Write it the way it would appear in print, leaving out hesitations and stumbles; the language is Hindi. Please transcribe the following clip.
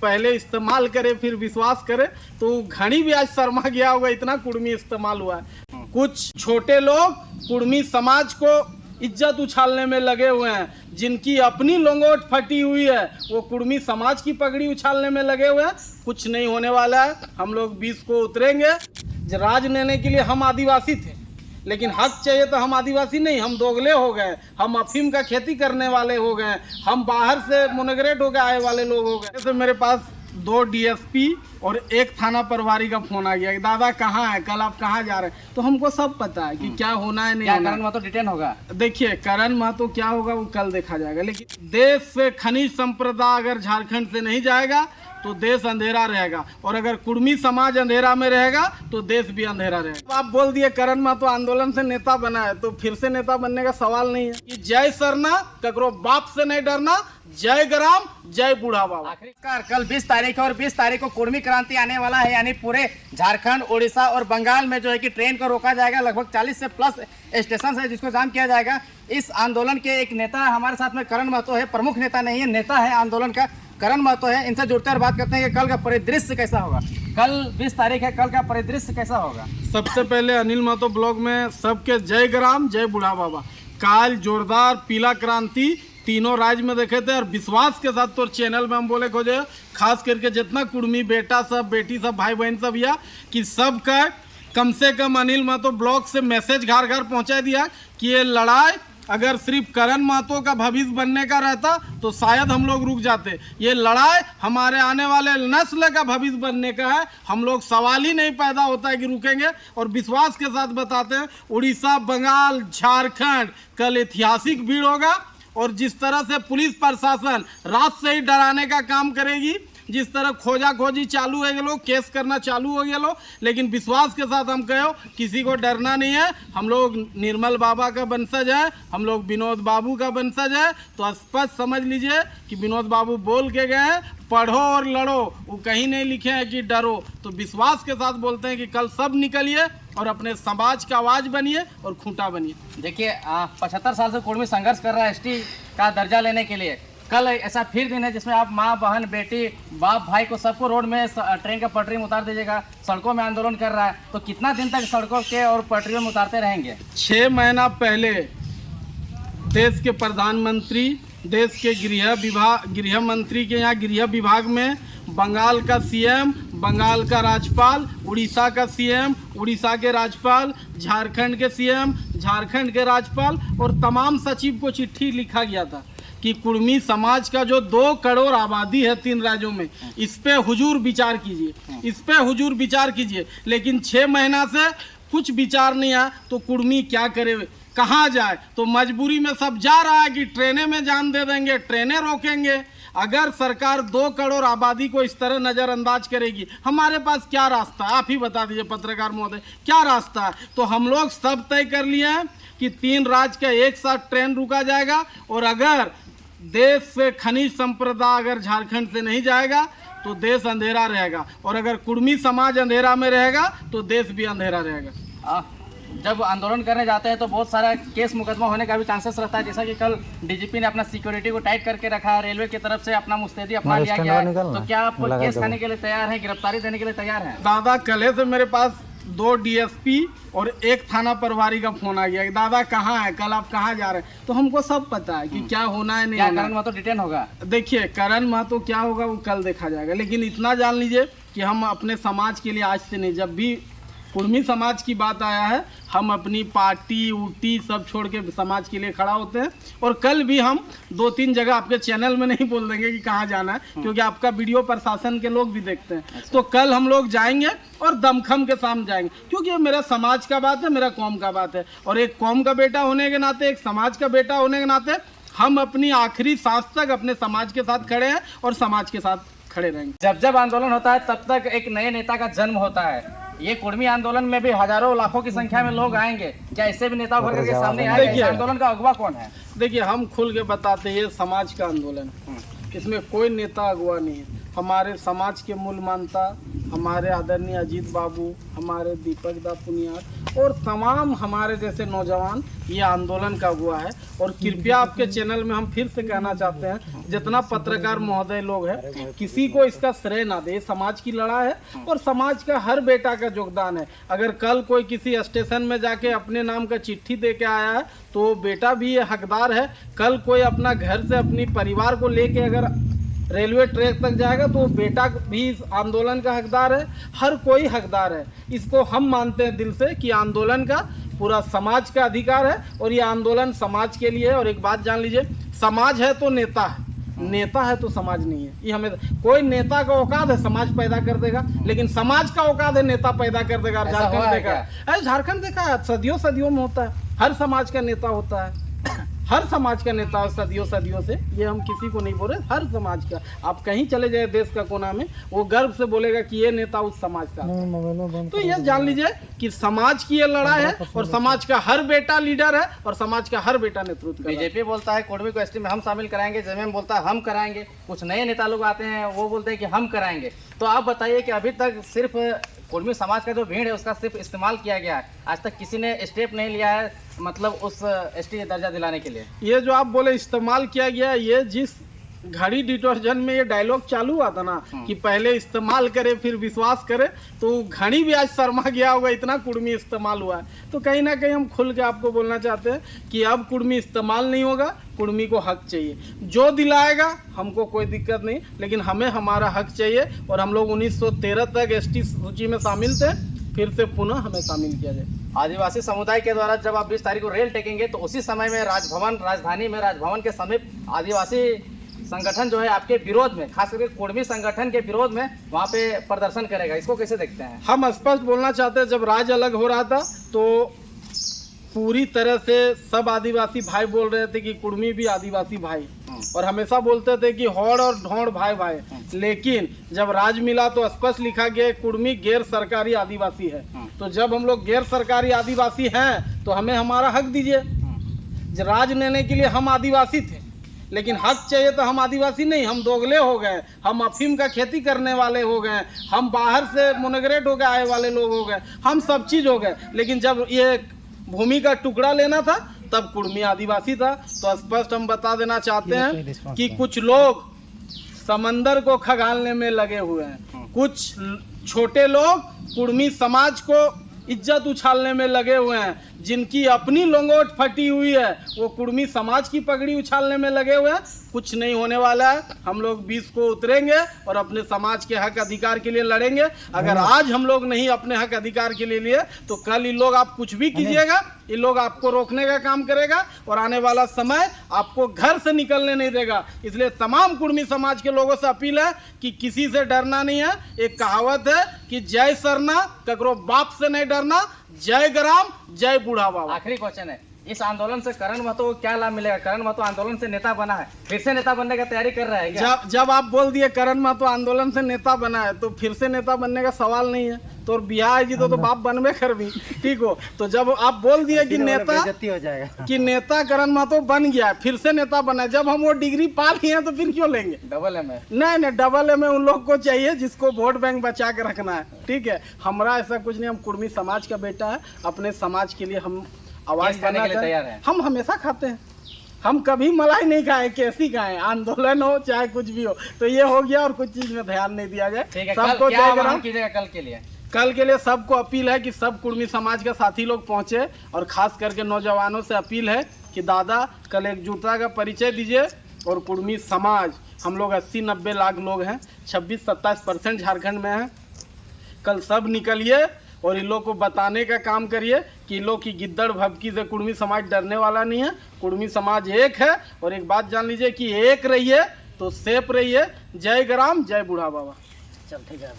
पहले इस्तेमाल करे फिर विश्वास करे, तो घड़ी भी आज शर्मा गया होगा, इतना कुर्मी इस्तेमाल हुआ है। कुछ छोटे लोग कुर्मी समाज को इज्जत उछालने में लगे हुए हैं, जिनकी अपनी लंगोट फटी हुई है वो कुर्मी समाज की पगड़ी उछालने में लगे हुए हैं। कुछ नहीं होने वाला है, हम लोग 20 को उतरेंगे। राज लेने के लिए हम आदिवासी थे, लेकिन हक चाहिए तो हम आदिवासी नहीं, हम दोगले हो गए, हम अफीम का खेती करने वाले हो गए, हम बाहर से मोनोग्रेट होकर आए वाले लोग हो गए। तो मेरे पास 2 डीएसपी और 1 थाना प्रभारी का फोन आ गया कि दादा कहाँ है, कल आप कहाँ जा रहे हैं। तो हमको सब पता है कि क्या होना है, नहीं होना। करण महतो डिटेन होगा। देखिए करण महतो क्या होगा वो कल देखा जाएगा, लेकिन देश से खनिज संपदा अगर झारखंड से नहीं जाएगा तो देश अंधेरा रहेगा, और अगर कुर्मी समाज अंधेरा में रहेगा तो देश भी अंधेरा रहेगा। आप बोल दिए करण महतो आंदोलन से नेता बना है, तो फिर से नेता बनने का सवाल नहीं है। कि जय सरना, ककरो बाप से नहीं डरना, जय ग्राम जय बूढ़ा बाबा। आखिरकार कल 20 तारीख और 20 तारीख को कुर्मी क्रांति आने वाला है, यानी पूरे झारखंड, उड़ीसा और बंगाल में जो है कि ट्रेन को रोका जाएगा। लगभग 40 से प्लस स्टेशन है जिसको जाम किया जाएगा। इस आंदोलन के एक नेता हमारे साथ में करण महतो है, प्रमुख नेता नहीं है, नेता है आंदोलन का करण महतो है। इनसे जुड़ते हुए बात करते हैं कि कल का परिदृश्य कैसा होगा। कल 20 तारीख है, कल का परिदृश्य कैसा होगा। सबसे पहले अनिल महतो ब्लॉग में सबके जय ग्राम जय बूढ़ा बाबा। काल जोरदार पीला क्रांति तीनों राज्य में देखे थे, और विश्वास के साथ तो चैनल में हम बोले खोजे, खास करके जितना कुर्मी बेटा सब, बेटी सब, भाई बहन सब, या कि सब का कम से कम अनिल महतो ब्लॉग से मैसेज घर घर पहुंचा दिया कि ये लड़ाई अगर सिर्फ करण महतो का भविष्य बनने का रहता तो शायद हम लोग रुक जाते। ये लड़ाई हमारे आने वाले नस्ल का भविष्य बनने का है, हम लोग सवाल ही नहीं पैदा होता है कि रुकेंगे। और विश्वास के साथ बताते हैं, उड़ीसा, बंगाल, झारखंड कल ऐतिहासिक भीड़ होगा। और जिस तरह से पुलिस प्रशासन रात से ही डराने का काम करेगी, जिस तरह खोजा खोजी चालू हो गए, लोग केस करना चालू हो गए लोग, लेकिन विश्वास के साथ हम कहो किसी को डरना नहीं है। हम लोग निर्मल बाबा का वंशज है, हम लोग विनोद बाबू का वंशज है। तो स्पष्ट समझ लीजिए कि विनोद बाबू बोल के गए हैं, पढ़ो और लड़ो, वो कहीं नहीं लिखे हैं कि डरो। तो विश्वास के साथ बोलते हैं कि कल सब निकलिए और अपने समाज का आवाज बनिए और खूंटा बनिए। देखिए 75 साल से कुर्मी संघर्ष कर रहा है एसटी का दर्जा लेने के लिए। कल ऐसा फिर दिन है जिसमें आप माँ, बहन, बेटी, बाप, भाई को सबको रोड में ट्रेन का पटरी में उतार दीजिएगा। सड़कों में आंदोलन कर रहा है, तो कितना दिन तक सड़कों के और पटरियों में उतारते रहेंगे। 6 महीना पहले देश के प्रधानमंत्री, देश के गृह मंत्री के यहाँ गृह विभाग में बंगाल का सीएम, बंगाल का राज्यपाल, उड़ीसा का सीएम, उड़ीसा के राज्यपाल, झारखंड के सीएम, झारखंड के राज्यपाल और तमाम सचिव को चिट्ठी लिखा गया था कि कुर्मी समाज का जो 2 करोड़ आबादी है 3 राज्यों में, इस पे हुजूर विचार कीजिए, इस पे हुजूर विचार कीजिए। लेकिन 6 महीना से कुछ विचार नहीं आया, तो कुर्मी क्या करे, कहाँ जाए। तो मजबूरी में सब जा रहा है कि ट्रेनें में जान दे देंगे, ट्रेनें रोकेंगे। अगर सरकार 2 करोड़ आबादी को इस तरह नज़रअंदाज करेगी, हमारे पास क्या रास्ता है, आप ही बता दीजिए पत्रकार महोदय, क्या रास्ता है। तो हम लोग सब तय कर लिए हैं कि 3 राज्य का एक साथ ट्रेन रुका जाएगा, और अगर देश से खनिज संपदा अगर झारखंड से नहीं जाएगा तो देश अंधेरा रहेगा, और अगर कुर्मी समाज अंधेरा में रहेगा तो देश भी अंधेरा रहेगा। जब आंदोलन करने जाते हैं तो बहुत सारा केस मुकदमा होने का भी चांसेस रहता है, जैसा कि कल डीजीपी ने अपना सिक्योरिटी को टाइट करके रखा है, रेलवे की तरफ से अपना मुस्तैदी अपना लिया गया है। तो क्या आप केस खाने के लिए तैयार हैं, गिरफ्तारी देने के लिए तैयार हैं। दादा कल से मेरे पास 2 डीएसपी और 1 थाना प्रभारी का फोन आ गया कि दादा कहाँ है, कल आप कहाँ जा रहे हैं। तो हमको सब पता है कि क्या होना है, नहीं होना। करण महतो डिटेन होगा। देखिए करण महतो क्या होगा वो कल देखा जाएगा, लेकिन इतना जान लीजिए कि हम अपने समाज के लिए आज से नहीं, जब भी कुर्मी समाज की बात आया है, हम अपनी पार्टी उटी सब छोड़ के समाज के लिए खड़ा होते हैं। और कल भी हम 2-3 जगह आपके चैनल में नहीं बोल देंगे कि कहाँ जाना है, क्योंकि आपका वीडियो प्रशासन के लोग भी देखते हैं। तो कल हम लोग जाएंगे और दमखम के सामने जाएंगे, क्योंकि ये मेरा समाज का बात है, मेरा कौम का बात है। और एक कौम का बेटा होने के नाते, एक समाज का बेटा होने के नाते हम अपनी आखिरी सांस तक अपने समाज के साथ खड़े हैं और समाज के साथ खड़े रहेंगे। जब जब आंदोलन होता है तब तक एक नए नेता का जन्म होता है। ये कुर्मी आंदोलन में भी हजारों लाखों की संख्या में लोग आएंगे, क्या इससे भी नेता उभर करके सामने आएंगे। इस आंदोलन का अगुवा कौन है। देखिए हम खुल के बताते हैं, ये समाज का आंदोलन है, इसमें कोई नेता अगुवा नहीं है। हमारे समाज के मूल मानता, हमारे आदरणीय अजीत बाबू, हमारे दीपक दा पुनियार और तमाम हमारे जैसे नौजवान ये आंदोलन का हुआ है। और कृपया आपके चैनल में हम फिर से कहना चाहते हैं, जितना पत्रकार महोदय लोग हैं, किसी को इसका श्रेय ना दे। समाज की लड़ाई है और समाज का हर बेटा का योगदान है। अगर कल कोई किसी स्टेशन में जाके अपने नाम का चिट्ठी दे के आया है तो बेटा भी ये हकदार है। कल कोई अपना घर से अपनी परिवार को लेके अगर रेलवे ट्रैक तक जाएगा तो बेटा भी इस आंदोलन का हकदार है। हर कोई हकदार है। इसको हम मानते हैं दिल से कि आंदोलन का पूरा समाज का अधिकार है और ये आंदोलन समाज के लिए है। और एक बात जान लीजिए, समाज है तो नेता है, नेता है तो समाज नहीं है। ये हमें कोई नेता का औकात है समाज पैदा कर देगा, लेकिन समाज का औकात है नेता पैदा कर देगा। झारखंड देखा है, झारखंड देखा है, सदियों सदियों में होता है। हर समाज का नेता होता है, हर समाज का नेता सदियों सदियों से। ये हम किसी को नहीं बोल रहे, हर समाज का। आप कहीं चले जाए देश का कोना में, वो गर्व से बोलेगा कि ये नेता उस समाज का है। तो ये जान लीजिए कि समाज की ये लड़ाई है और समाज का हर बेटा लीडर है और समाज का हर बेटा नेतृत्व। बीजेपी बोलता है कुर्मी को एसटी में हम शामिल कराएंगे, जेएमएम बोलता है हम कराएंगे, कुछ नए नेता लोग आते हैं वो बोलते हैं कि हम कराएंगे। तो आप बताइए कि अभी तक सिर्फ कुर्मी समाज का जो भीड़ है उसका सिर्फ इस्तेमाल किया गया है, आज तक किसी ने स्टेप नहीं लिया है, मतलब उस एसटी दर्जा दिलाने के लिए। ये जो आप बोले इस्तेमाल किया गया, ये जिस घड़ी डिटर्जेंट में ये डायलॉग चालू हुआ था ना कि पहले इस्तेमाल करे फिर विश्वास करे, तो घड़ी भी आज शर्मा गया होगा, इतना कुर्मी इस्तेमाल हुआ है। तो कहीं ना कहीं हम खुल के आपको बोलना चाहते हैं कि अब कुर्मी इस्तेमाल नहीं होगा, कुर्मी को हक चाहिए। जो दिलाएगा हमको कोई दिक्कत नहीं, लेकिन हमें हमारा हक चाहिए। और हम लोग 1913 तक एसटी सूची में शामिल थे, फिर से पुनः हमें शामिल किया जाए। आदिवासी समुदाय के द्वारा जब आप 20 तारीख को रेल टेकेंगे तो उसी समय में राजभवन, राजधानी में राजभवन के समीप आदिवासी संगठन जो है आपके विरोध में, खास करके कुर्मी संगठन के विरोध में वहाँ पे प्रदर्शन करेगा। इसको कैसे देखते हैं? हम स्पष्ट बोलना चाहते हैं, जब राज्य अलग हो रहा था तो पूरी तरह से सब आदिवासी भाई बोल रहे थे कि कुर्मी भी आदिवासी भाई, और हमेशा बोलते थे कि होड़ और ढोड़ भाई भाई। लेकिन जब राज मिला तो स्पष्ट लिखा गया कुर्मी गैर सरकारी आदिवासी है। तो जब हम लोग गैर सरकारी आदिवासी हैं तो हमें हमारा हक दीजिए। राज लेने के लिए हम आदिवासी थे, लेकिन हक चाहिए तो हम आदिवासी नहीं, हम दोगले हो गए, हम अफीम का खेती करने वाले हो गए, हम बाहर से मोनोग्रेट हो गए आए वाले लोग हो गए, हम सब चीज़ हो गए। लेकिन जब ये भूमि का टुकड़ा लेना था तब कुर्मी आदिवासी था। तो स्पष्ट हम बता देना चाहते हैं कि कुछ लोग समंदर को खंगालने में लगे हुए हैं, कुछ छोटे लोग कुर्मी समाज को इज्जत उछालने में लगे हुए हैं, जिनकी अपनी लंगोट फटी हुई है वो कुर्मी समाज की पगड़ी उछालने में लगे हुए हैं। कुछ नहीं होने वाला है। हम लोग 20 को उतरेंगे और अपने समाज के हक अधिकार के लिए लड़ेंगे। अगर आज हम लोग नहीं अपने हक अधिकार के लिए लिए तो कल ये लोग, आप कुछ भी कीजिएगा, ये लोग आपको रोकने का काम करेगा और आने वाला समय आपको घर से निकलने नहीं देगा। इसलिए तमाम कुर्मी समाज के लोगों से अपील है कि किसी से डरना नहीं है। एक कहावत है कि जय सरना, ककरो बाप से नहीं डरना, जय ग्राम जय बूढ़ा बाबा। आखिरी क्वेश्चन है, इस आंदोलन से करण महतो को क्या लाभ मिलेगा? करण महतो आंदोलन से नेता बना है, फिर से नेता बनने का तैयारी कर रहा है क्या? जब आप बोल दिए करण महतो आंदोलन से नेता बना है तो फिर से नेता बनने का सवाल नहीं है। तो बिहार है जी तो बाप बनबे कर भी, ठीक हो। तो जब आप बोल दिए कि नेता हो जाएगा कि नेता करण महतो बन गया, फिर से नेता बना है, जब हम वो डिग्री पा लिए हैं तो फिर क्यों लेंगे? डबल एम है? नहीं, डबल एम उन लोग को चाहिए जिसको वोट बैंक बचा के रखना है, ठीक है। हमारा ऐसा कुछ नहीं, हम कुर्मी समाज का बेटा है, अपने समाज के लिए हम आवाज करने के लिए तैयार है। हम हमेशा खाते हैं, हम कभी मलाई नहीं खाए, कैसी खाए, आंदोलन हो चाहे कुछ भी हो। तो ये हो गया और कुछ चीज में ध्यान नहीं दिया जाए। सबको कीजिएगा कल के लिए सबको अपील है कि सब कुर्मी समाज के साथी लोग पहुंचे, और खास करके नौजवानों से अपील है कि दादा कल एकजुटता का परिचय दीजिए। और कुर्मी समाज हम लोग 80-90 लाख लोग हैं, 26-27% झारखंड में हैं। कल सब निकलिए और इन लोग को बताने का काम करिए कि इन लोग की गिद्दड़ भभकी से कुर्मी समाज डरने वाला नहीं है। कुर्मी समाज एक है। और एक बात जान लीजिए कि एक रहिए तो सेफ रहिए। जय ग्राम जय बूढ़ा बाबा। चल ठीक है।